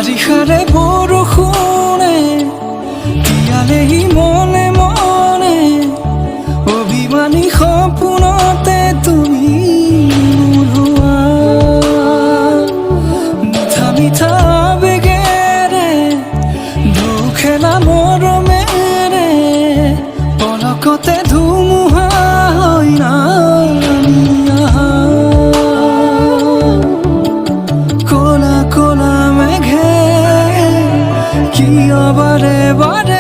বাৰিষাৰে বৰষুণে তিয়ালেহি মনে মনে অভিমানী সপোনতে তুমি নোলোৱা মিঠা মিঠা আবেগেৰে দুখেলা মৰমেৰে পলকতে ধুমুহা হৈ নামি আহা ক'লা ক'লা মেঘে কিয় বাৰে বাৰে